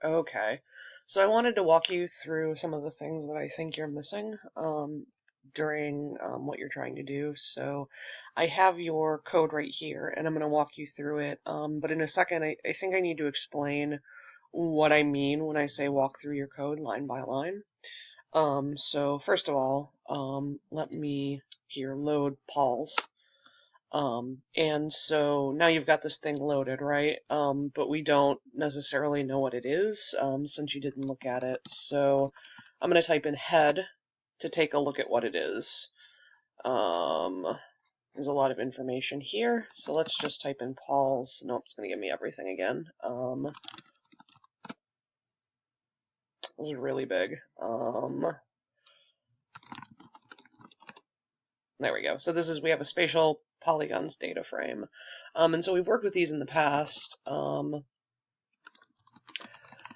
Okay. So I wanted to walk you through some of the things that I think you're missing during what you're trying to do. So I have your code right here, and I'm going to walk you through it. But in a second, I think I need to explain what I mean when I say walk through your code line by line. So first of all, let me here load Paul's. And so now you've got this thing loaded, right? But we don't necessarily know what it is, since you didn't look at it. So I'm going to type in head to take a look at what it is. Um, there's a lot of information here, so let's just type in Paul's. Nope, it's going to give me everything again. This is really big. There we go. So this is, we have a spatial polygons data frame. And so we've worked with these in the past.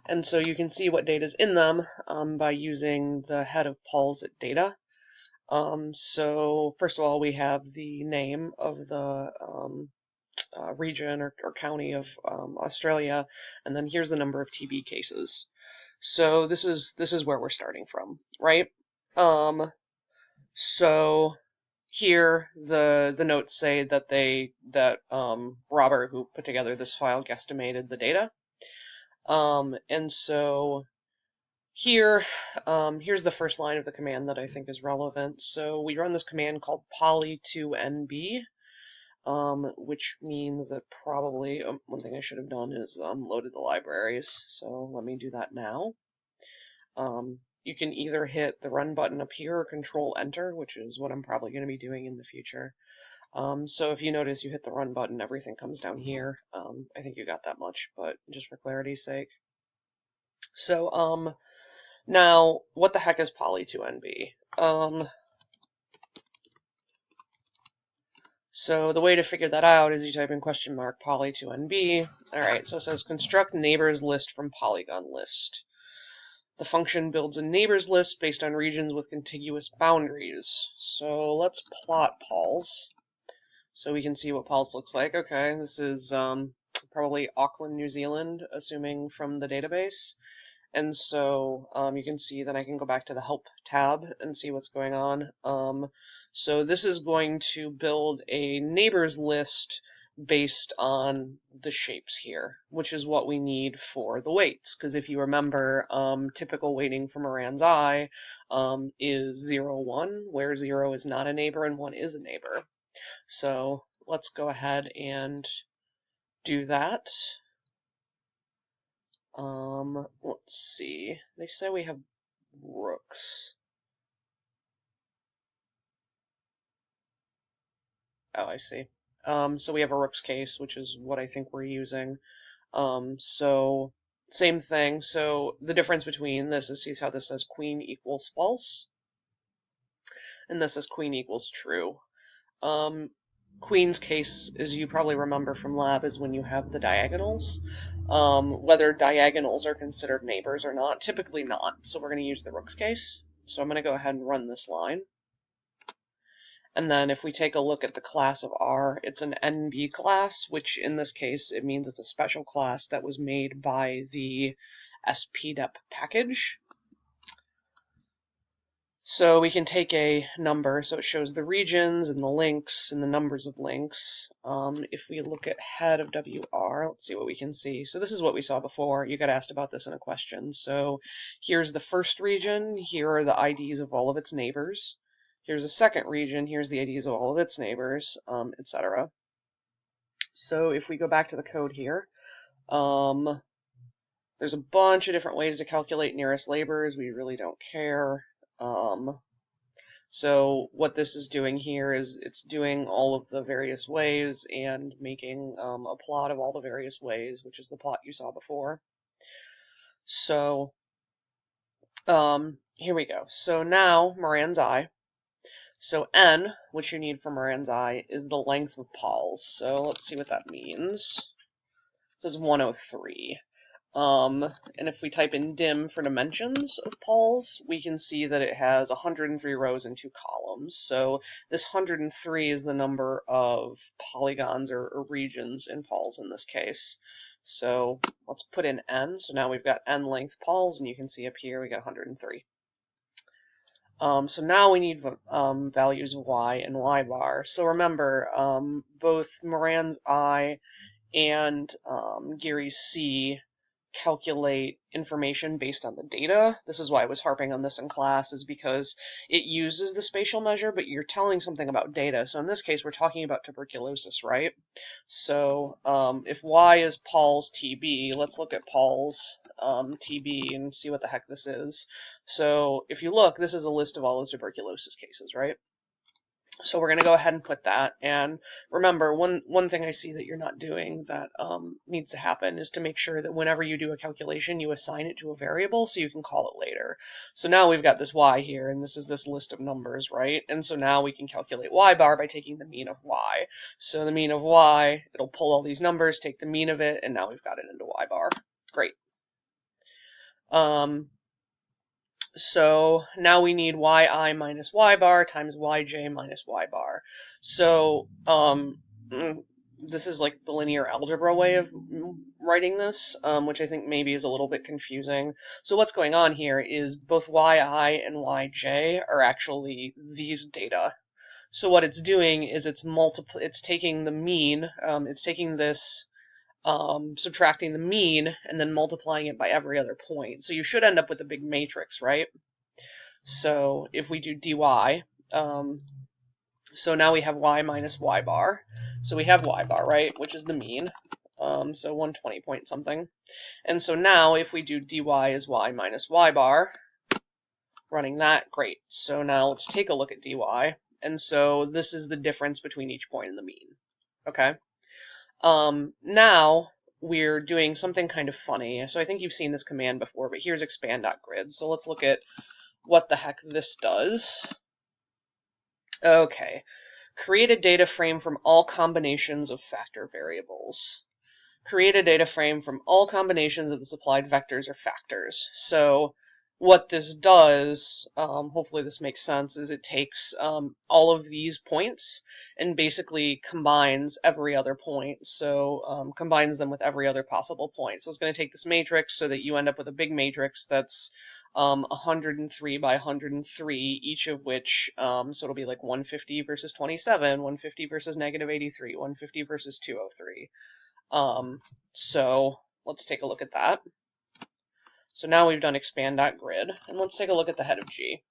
And so you can see what data is in them by using the head of Paul's at data. So first of all, we have the name of the region or county of Australia, and then here's the number of TB cases. So this is where we're starting from, right? So here the notes say that Robert, who put together this file, guesstimated the data. And so here, here's the first line of the command that I think is relevant. So we run this command called poly2nb, which means that probably, one thing I should have done is loaded the libraries. So let me do that now. You can either hit the run button up here or control enter, which is what I'm probably going to be doing in the future. So if you notice you hit the run button, everything comes down here. I think you got that much, but just for clarity's sake. So now what the heck is poly2nb? So the way to figure that out is you type in question mark poly2nb. Alright, so it says construct neighbors list from polygon list. The function builds a neighbors list based on regions with contiguous boundaries. So let's plot Paul's so we can see what Paul's looks like. Okay, this is probably Auckland, New Zealand, assuming from the database. And so you can see that I can go back to the help tab and see what's going on. So this is going to build a neighbors list based on the shapes here, which is what we need for the weights. Because if you remember, typical weighting for Moran's eye is 0, 1, where 0 is not a neighbor and 1 is a neighbor. So let's go ahead and do that. Let's see. They say we have rooks. Oh, I see. So we have a rooks case, which is what I think we're using. So same thing. So the difference between this is, see how this says queen equals false, and this says queen equals true. Queen's case, as you probably remember from lab, is when you have the diagonals. Whether diagonals are considered neighbors or not, typically not. So we're going to use the rook's case. So I'm going to go ahead and run this line. And then if we take a look at the class of R, it's an NB class, which in this case, it means it's a special class that was made by the SPDEP package. So we can take a number, so it shows the regions and the links and the numbers of links. If we look at head of WR, let's see what we can see. So this is what we saw before. You got asked about this in a question. So here's the first region. Here are the IDs of all of its neighbors. Here's the second region. Here's the IDs of all of its neighbors, etc. So if we go back to the code here, there's a bunch of different ways to calculate nearest neighbors. We really don't care. So what this is doing here is it's doing all of the various ways and making a plot of all the various ways, which is the plot you saw before. So here we go. So now Moran's eye. So n, which you need for Moran's eye, is the length of Paul's. So let's see what that means. This is 103. And if we type in dim for dimensions of Paul's, we can see that it has 103 rows and 2 columns. So this 103 is the number of polygons or regions in Paul's in this case. So let's put in n. So now we've got n length pols, and you can see up here we got 103. So now we need values of y and y bar. So remember, both Moran's I and Gary's C calculate information based on the data. This is why I was harping on this in class, is because it uses the spatial measure, but you're telling something about data. So in this case, we're talking about tuberculosis, right? So if Y is Paul's TB, let's look at Paul's TB and see what the heck this is. So if you look, this is a list of all his tuberculosis cases, right? So we're going to go ahead and put that. And remember, one thing I see that you're not doing that needs to happen is to make sure that whenever you do a calculation, you assign it to a variable so you can call it later. So now we've got this y here, and this is this list of numbers, right? And so now we can calculate y bar by taking the mean of y. So the mean of y, it'll pull all these numbers, take the mean of it, and now we've got it into y bar. Great. So now we need yi minus y bar times yj minus y bar. So this is like the linear algebra way of writing this, which I think maybe is a little bit confusing. So what's going on here is both yi and yj are actually these data. So what it's doing is it's taking the mean, it's taking this subtracting the mean and then multiplying it by every other point. So you should end up with a big matrix, right? So if we do dy, so now we have y minus y bar. So we have y bar, right, which is the mean. So 120 point something. And so now if we do dy is y minus y bar, running that, great. So now let's take a look at dy. And so this is the difference between each point and the mean. Okay. Now we're doing something kind of funny. So I think you've seen this command before, but here's expand.grid. So let's look at what the heck this does. Okay. Create a data frame from all combinations of factor variables. Create a data frame from all combinations of the supplied vectors or factors. So what this does, hopefully this makes sense, is it takes all of these points and basically combines every other point. So combines them with every other possible point. So it's going to take this matrix so that you end up with a big matrix that's 103 by 103, each of which, so it'll be like 150 versus 27, 150 versus negative 83, 150 versus 203. So let's take a look at that. So now we've done expand.grid, and let's take a look at the head of G.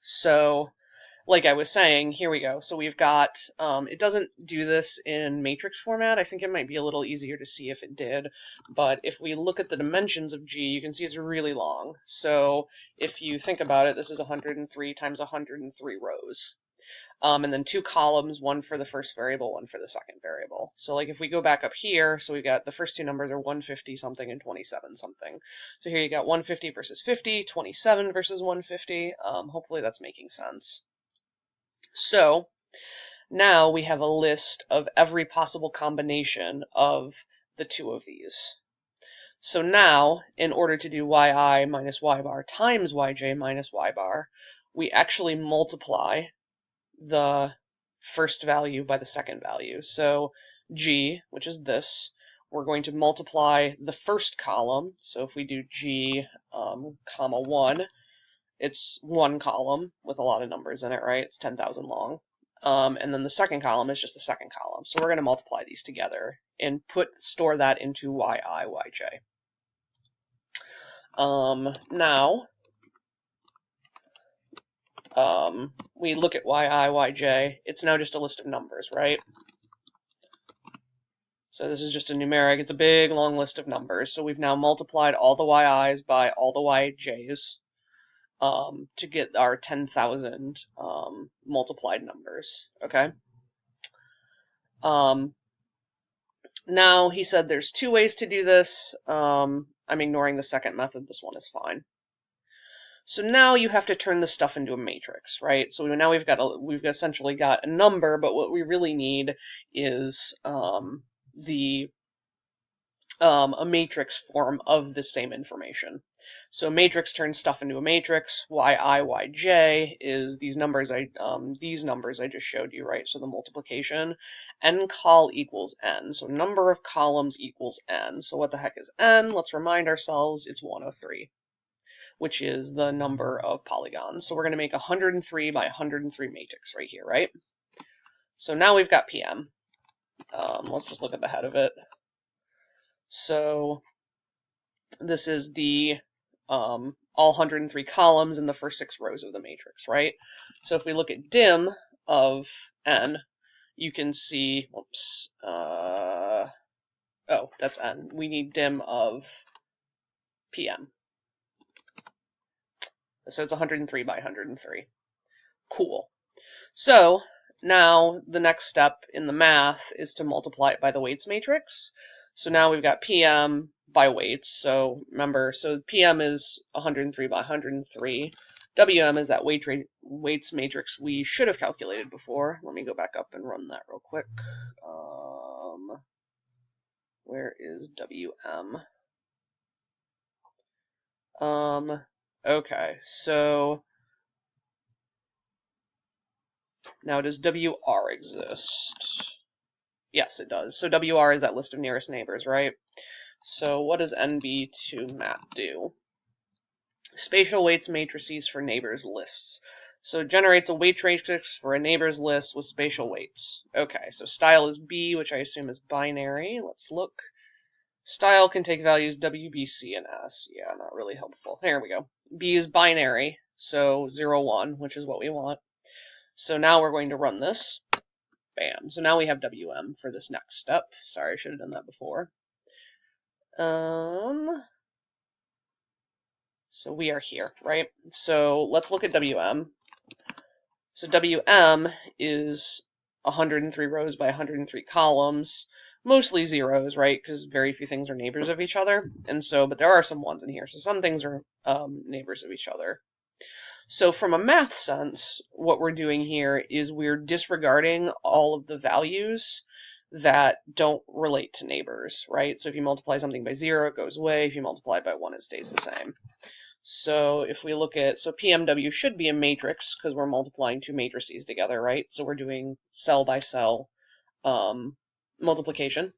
So, like I was saying, here we go. So we've got, it doesn't do this in matrix format. I think it might be a little easier to see if it did. But if we look at the dimensions of G, you can see it's really long. So if you think about it, this is 103 times 103 rows. And then 2 columns, one for the first variable, one for the second variable. So like if we go back up here, so we've got the first 2 numbers are 150 something and 27 something. So here you got 150 versus 50, 27 versus 150. Hopefully that's making sense. So now we have a list of every possible combination of the 2 of these. So now, in order to do yi minus y bar times yj minus y bar, we actually multiply the first value by the second value. So G, which is this, we're going to multiply the first column. So if we do G, comma 1, it's 1 column with a lot of numbers in it, right? It's 10,000 long. And then the second column is just the second column. So we're going to multiply these together and store that into yi, yj. Now, we look at yi, yj, it's now just a list of numbers, right? So this is just a numeric, it's a big long list of numbers. So we've now multiplied all the yi's by all the yj's to get our 10,000 multiplied numbers, okay? Now he said there's 2 ways to do this. I'm ignoring the second method, this one is fine. So now you have to turn this stuff into a matrix, right? So now we've essentially got a number, but what we really need is the a matrix form of the same information. So a matrix turns stuff into a matrix. Yi, yj is these numbers I just showed you, right? So the multiplication. N_col equals n. So number of columns equals n. So what the heck is n? Let's remind ourselves it's 103, which is the number of polygons. So we're going to make 103 by 103 matrix right here, right? So now we've got PM. Let's just look at the head of it. So this is the all 103 columns in the first 6 rows of the matrix, right? So if we look at dim of n, you can see, whoops, oh, that's n. We need dim of PM. So it's 103 by 103. Cool. So now the next step in the math is to multiply it by the weights matrix. So now we've got PM by weights. So remember, so PM is 103 by 103. WM is that weights matrix we should have calculated before. Let me go back up and run that real quick. Where is WM? Okay, so now does WR exist? Yes, it does. So WR is that list of nearest neighbors, right? So what does NB2mat do? Spatial weights matrices for neighbors lists. So it generates a weight matrix for a neighbors list with spatial weights. Okay, so style is B, which I assume is binary. Let's look. Style can take values W, B, C, and S. Yeah, not really helpful. There we go. B is binary, so 0, 1, which is what we want. So now we're going to run this. Bam. So now we have WM for this next step. Sorry, I should have done that before. So we are here, right? So let's look at WM. So WM is 103 rows by 103 columns, mostly zeros, right? Because very few things are neighbors of each other. And so, but there are some ones in here. So some things are neighbors of each other. So from a math sense, what we're doing here is we're disregarding all of the values that don't relate to neighbors, right? So if you multiply something by 0, it goes away. If you multiply by 1, it stays the same. So if we look at, so PMW should be a matrix because we're multiplying 2 matrices together, right? So we're doing cell by cell multiplication.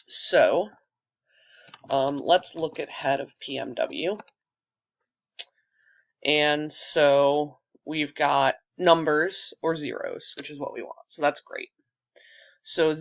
So let's look at head of PMW. And so we've got numbers or zeros, which is what we want. So that's great. So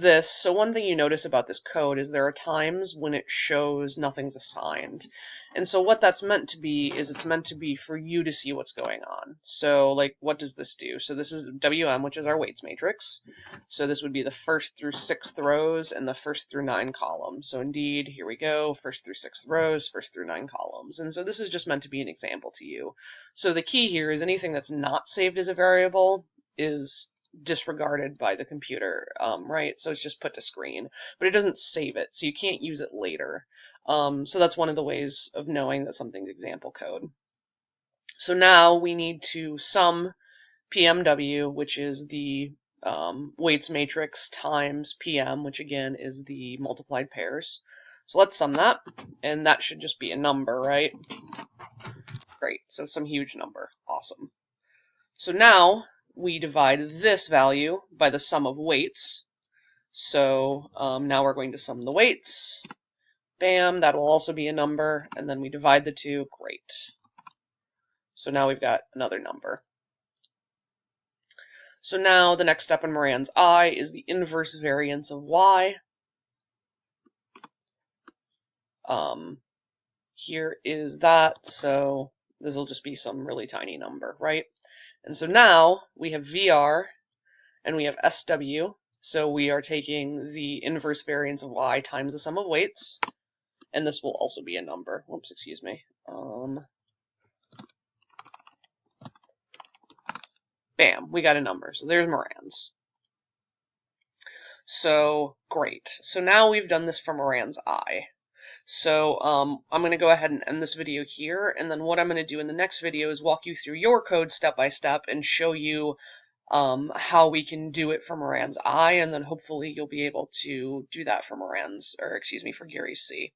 one thing you notice about this code is there are times when it shows nothing's assigned. And so what that's meant to be is it's meant to be for you to see what's going on. So like, what does this do? So this is WM, which is our weights matrix. So this would be the 1st through 6th rows and the 1st through 9 columns. So indeed, here we go, 1st through 6th rows, 1st through 9 columns. And so this is just meant to be an example to you. So the key here is anything that's not saved as a variable is disregarded by the computer, right? So it's just put to screen, but it doesn't save it, so you can't use it later. So that's one of the ways of knowing that something's example code. So now we need to sum PMW, which is the weights matrix, times PM, which again is the multiplied pairs. So let's sum that, and that should just be a number, right? Great, so some huge number. Awesome. So now we divide this value by the sum of weights. So now we're going to sum the weights. Bam, that will also be a number. And then we divide the two. Great. So now we've got another number. So now the next step in Moran's I is the inverse variance of Y. Here is that. So this will just be some really tiny number, right? And so now we have VR and we have SW. So we are taking the inverse variance of Y times the sum of weights. And this will also be a number. Whoops, excuse me. Bam, we got a number. So there's Moran's. So great. So now we've done this for Moran's I. So I'm going to go ahead and end this video here, and then what I'm going to do in the next video is walk you through your code step by step and show you how we can do it for Moran's I, and then hopefully you'll be able to do that for for Gary's C.